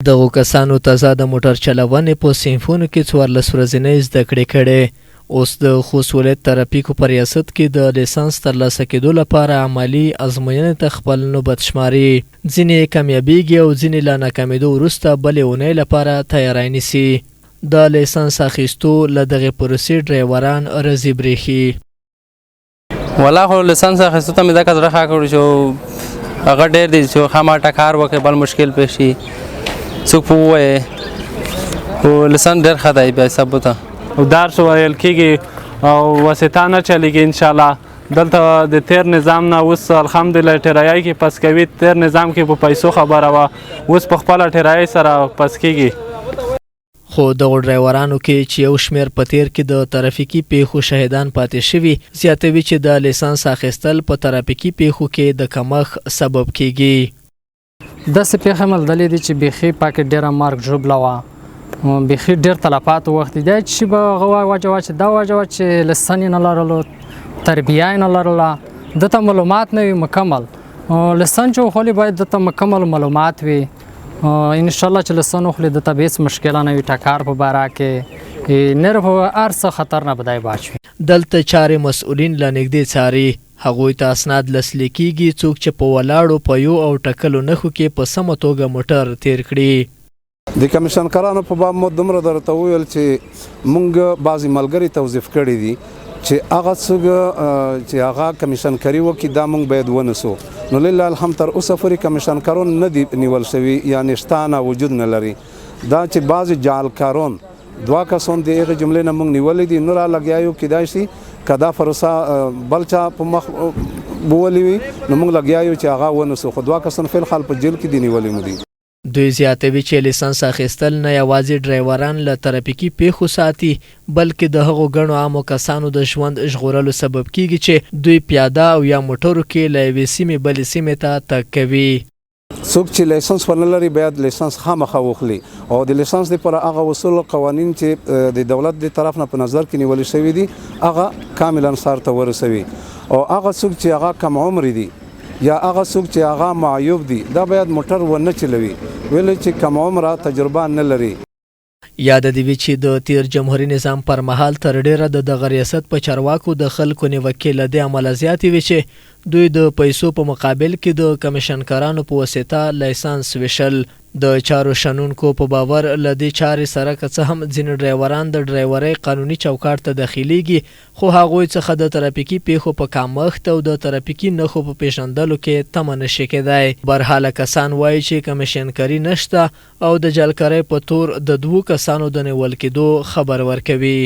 دغو کسانو تازه د موټر چلونې په صنفونو کې 14 ورځنۍ زده کړې کړې. اوس د خوست ولایت ترافیکو په ریاست کې د لیسانس ترلاسه کېدو لپاره عملي ازموینې ته خپل نوبت شماري. ځینې کامیابیږي او ځینې له ناکامېدو وروسته بلې اونۍ لپاره تیاری نیسي. د لیسانس اخیستو له دغې پروسې ډرایوران رضي برېښي. والله خو لیسانس اخیستو ته مې دا زړه ښه کړی چې هغه ډېر دی چې خامخا کار وکړې بل مشکل پیښ شي څوک په ووایي خو لیسانس ډېر ښه دی بیا حسابو ته درس ویل کېږي او واسطه نه چلیږي انشاءالله. دلته د تیر نظام نه اوس الحمدلله ټرایي کې پس کوي. تیر نظام کې په پیسو خبره وه، اوس په خپله ټرایي سره پس کېږي. خو دغو ډرایورانو کې چې یو شمېر په تیر کې د ترافیکي پیښو شهیدان پاتې شوي زیاتوي چې د لیسانس اخیستل په ترافیکي پیښو کې د کمښت سبب کېږي. داسې پیښې ملدلې دي چې بیخي پکې ډېره مرګ ژوبله وه، بیخي ډېر تلفات وخت دی چې به هغه وجه وه چې دا وجه وه چې لیسن یې نه لرلو، تربیه یې نه لرله، دته معلومات نه وي مکمل. لیسن چې وخولي باید دته مکمل معلومات وي. انشاءالله چې لیسن وخولي دته به هېڅ مشکله نه وي ټکر په باره کې نه په هر څه خطر نه به دی بچ وي. دلته چارې مسؤلین له نږدې څاري. هغوی ته اسناد لاسلیک کېږي څوک چې په ولاړو پیو او ټکلو نښو کې په سمه توګه موټر تیر کړي. د کمیشنکارانو په باب مو دومره درته وویل چې مونږ بعضې ملګري توظیف کړي دي چې هغه څوک چې هغه کمیشنکاري وکړي دا مونږ باید ونیسو. نو لله الحمد تر اوسه پورې کمیشنکارون نه دي نیول شوي، یعنې شته نه وجود نه لري. دا چې بعضې جعلکارون 2 کسان د هغې جملې نه مونږ نیولي دي، نو را لګیا یو کیدای شي که دا پروسه بل چا په مخ بولي وي نو مونږ لګیا یو چې هغه ونیسو. خو 2 کسان فی الحال په جیل کې دي نیولي مو دي. دوی زیاتوي چې لیسانس اخیستل نه یوازې ډرایوران له ترافیکي پیښو ساتي بلکې د هغو ګڼو عامو کسانو د ژوند ژغورلو سبب کیږي چې دوی پیاده او یا موټرو کې له یوې سیمې بلې سیمې ته تګ کوي. څوک چې لیسانس ورنه لري باید لیسانس خامخا واخلي او د لیسانس لپاره هغه اصول قوانین چې د دولت د طرف نه په نظر کې نیول شوي دي هغه کاملا سر ته ورسوي. او هغه څوک چې هغه کم عمر دي یا هغه څوک چې هغه معیوب دي دا باید موټر ونه چلوي ویل چې کم عمره تجربه نه لري. یاد دې وي چې د تیر جمهوریت نظام پر مهال تر ډیره د دغه ریاست په چارواکو د خلکو نیوکې له دې امله زیاتې وي چې دوی د پیسو په مقابل کې د کمیشنکارانو په واسطه لیسانس ویشل. د چارو شنونکو په باور له دې چارې سره که څه هم ځینې ډرایوران د ډرایورۍ قانوني چوکاټ ته داخلیږي خو هغوی څخه د ترافیکي پیښو په کمښت او د ترافیکي نښو په پیژندلو کې تمه نشي کېدای. برحاله کسان وایي چې کمیشنکاري نشته او د جلکرۍ په تور د 2 کسانو د نیول کېدو خبر ورکوي.